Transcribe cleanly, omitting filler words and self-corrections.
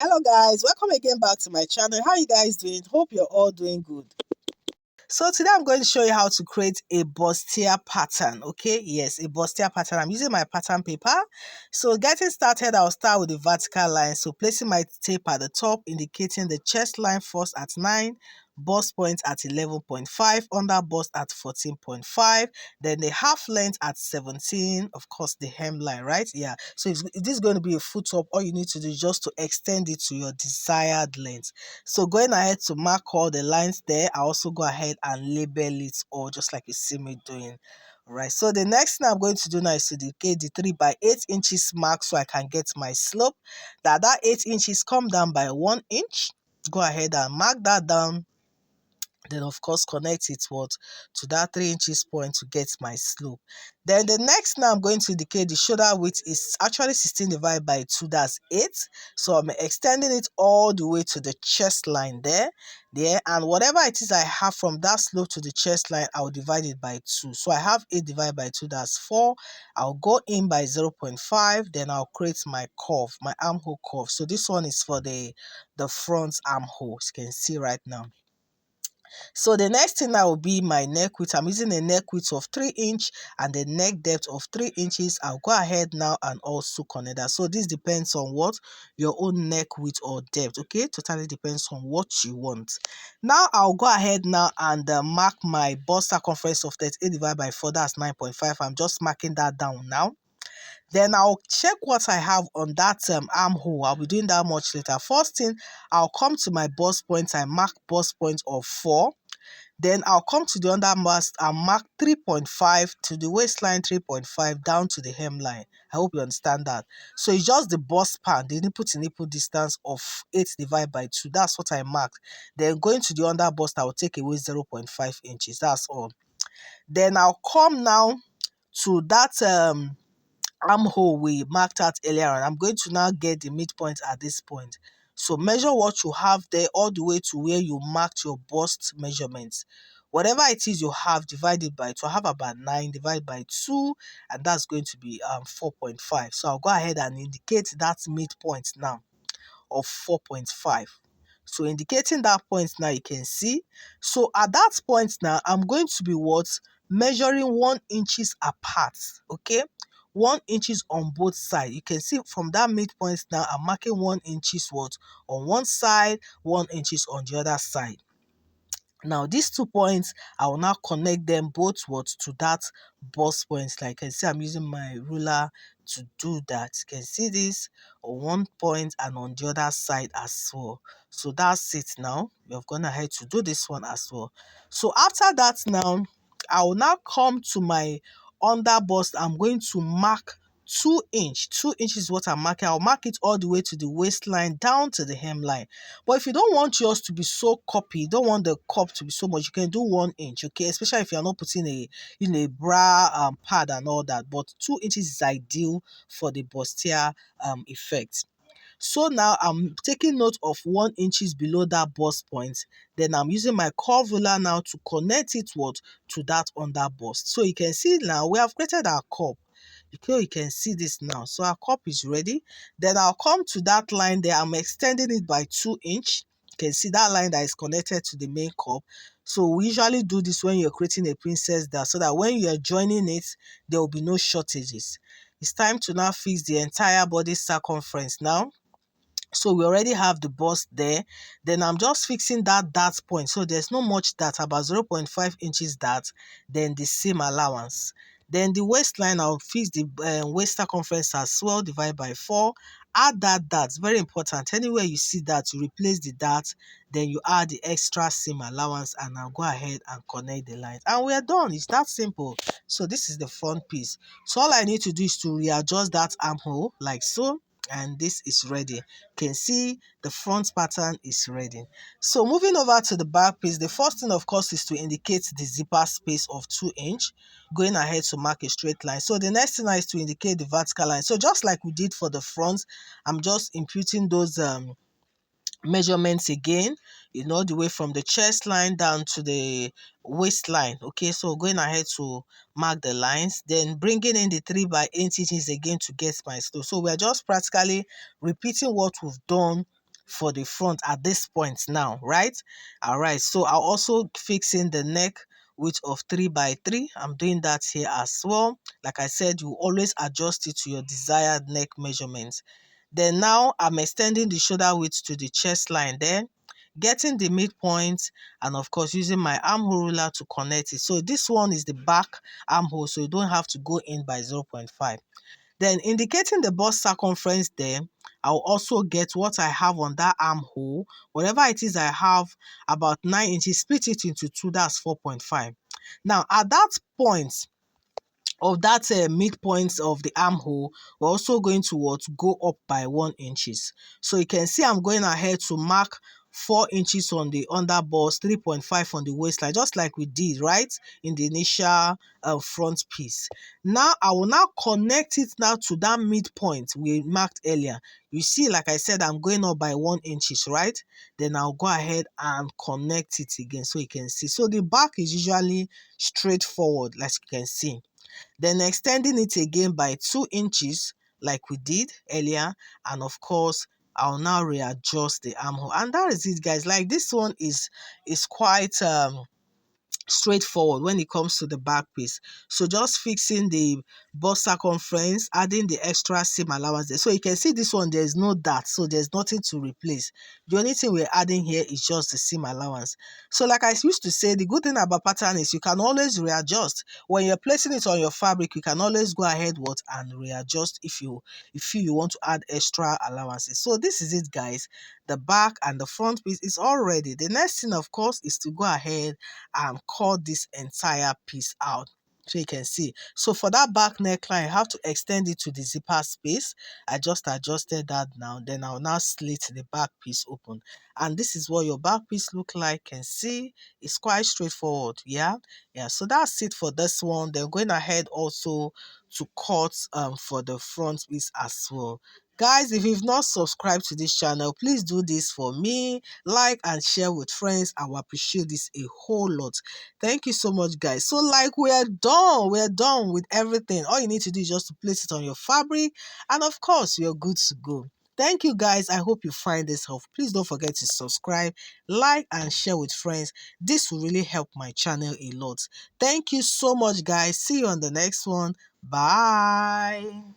Hello guys, welcome again back to my channel. How you guys doing? Hope you're all doing good. So today I'm going to show you how to create a bustier pattern. Okay, yes, a bustier pattern. I'm using my pattern paper. So getting started, I'll start with the vertical line. So placing my tape at the top, indicating the chest line first at 9, bust point at 11.5, under bust at 14.5, then the half length at 17, of course the hemline, right? Yeah, so if this is going to be a foot top, all you need to do is just to extend it to your desired length. So going ahead to mark all the lines there, I also go ahead and label it all just like you see me doing. Alright, so the next thing I'm going to do now is to indicate the 3 by 8 inches mark so I can get my slope. That 8 inches come down by 1 inch. Go ahead and mark that down. Then of course connect it to that 3 inches point to get my slope. Then the next now I'm going to indicate the shoulder width is actually 16 divided by 2, that's 8. So I'm extending it all the way to the chest line there, and whatever it is I have from that slope to the chest line, I'll divide it by 2. So I have 8 divided by 2, that's 4. I'll go in by 0.5, then I'll create my curve, my armhole curve. So this one is for the front armhole, as you can see right now. So the next thing now will be my neck width. I'm using a neck width of 3 inch and the neck depth of 3 inches. I'll go ahead now and also connect that. So this depends on what your own neck width or depth. Okay, totally depends on what you want. Now I'll go ahead now and mark my bust circumference of 38 divided by 4. That's 9.5. I'm just marking that down now. Then I'll check what I have on that armhole. I'll be doing that much later. First thing, I'll come to my bust point. I mark bust point of 4. Then I'll come to the under bust and mark 3.5 to the waistline, 3.5 down to the hemline. I hope you understand that. So it's just the bust span, the nipple to nipple distance of 8 divided by 2. That's what I marked. Then going to the under bust, I'll take away 0.5 inches. That's all. Then I'll come now to that armhole we marked out earlier on. I'm going to now get the midpoint at this point. So measure what you have there all the way to where you marked your bust measurements. Whatever it is you have, divided by 2. I have about 9 divided by 2, and that's going to be 4.5. So I'll go ahead and indicate that midpoint now of 4.5. So indicating that point now, you can see. So at that point now, I'm going to be measuring 1 inches apart. Okay, 1 inches on both sides. You can see from that midpoint now, I'm marking 1 inches on one side, 1 inches on the other side. Now these 2 points, I will now connect them both to that bust point. Like you can see, I'm using my ruler to do that. You can see this on one point and on the other side as well. So that's it now. We have gone ahead to do this one as well. So after that now, I will now come to my under bust. I'm going to mark 2 inch. 2 inches is what I'm marking. I'll mark it all the way to the waistline down to the hemline. But if you don't want yours to be so cuppy, you don't want the cup to be so much, you can do 1 inch, okay? Especially if you're not putting a bra pad and all that. But 2 inches is ideal for the bustier effect. So now I'm taking note of 1 inches below that bust point. Then I'm using my curve ruler now to connect it to that under bust. So you can see now we have created our cup. Okay, you can see this now. So our cup is ready. Then I'll come to that line there. I'm extending it by 2 inch. You can see that line that is connected to the main cup. So we usually do this when you're creating a princess dart, so that when you're joining it, there will be no shortages. It's time to now fix the entire body circumference now. So we already have the bust there. Then I'm just fixing that dart point. So there's not much dart, about 0.5 inches dart, then the seam allowance. Then the waistline, I'll fix the waist circumference as well, divide by 4. Add that dart, very important. Anywhere you see that, you replace the dart, then you add the extra seam allowance, and I'll go ahead and connect the lines. And we're done. It's that simple. So this is the front piece. So all I need to do is to readjust that armhole like so. And this is ready. You can see the front pattern is ready. So moving over to the back piece, the first thing of course is to indicate the zipper space of 2 inch, going ahead to mark a straight line. So the next thing is to indicate the vertical line. So just like we did for the front, I'm just imputing those measurements again, the way from the chest line down to the waistline. Okay, so going ahead to mark the lines, then bringing in the 3 by 8 inches again to get my slope. So we're just practically repeating what we've done for the front at this point now, right? All right, so I'll also fix in the neck width of 3 by 3. I'm doing that here as well. Like I said, you always adjust it to your desired neck measurements. Then now I'm extending the shoulder width to the chest line there, getting the midpoint, and of course using my armhole ruler to connect it. So this one is the back armhole, so you don't have to go in by 0.5. Then indicating the bust circumference there, I'll also get what I have on that armhole. Whatever it is I have, about 9 inches, split it into 2, that's 4.5. Now at that point of that midpoint of the armhole, we're also going to go up by 1 inches. So you can see I'm going ahead to mark 4 inches on the underbust, 3.5 on the waistline, just like we did right in the initial front piece. Now I will now connect it now to that midpoint we marked earlier. You see, like I said, I'm going up by 1 inches, right? Then I'll go ahead and connect it again so you can see. So the back is usually straightforward, like you can see. Then extending it again by 2 inches like we did earlier, and of course I'll now readjust the armhole, and that is it, guys. Like this one is quite straightforward when it comes to the back piece. So just fixing the bust circumference, adding the extra seam allowance there. So you can see this one, there's no dart, so there's nothing to replace. The only thing we're adding here is just the seam allowance. So like I used to say, the good thing about pattern is you can always readjust. When you're placing it on your fabric, you can always go ahead and readjust if you want to add extra allowances. So this is it, guys. The back and the front piece is all ready. The next thing, of course, is to go ahead and cut this entire piece out so you can see. So for that back neckline, I have to extend it to the zipper space. I just adjusted that now. Then I'll now slit the back piece open, and this is what your back piece look like. You can see it's quite straightforward. Yeah, so that's it for this one. Then going ahead also to cut for the front piece as well. Guys, if you've not subscribed to this channel, please do this for me. Like and share with friends. I will appreciate this a whole lot. Thank you so much, guys. So like we're done with everything. All you need to do is just to place it on your fabric, and of course you're good to go. Thank you, guys. I hope you find this helpful. Please don't forget to subscribe, like and share with friends. This will really help my channel a lot. Thank you so much, guys. See you on the next one. Bye.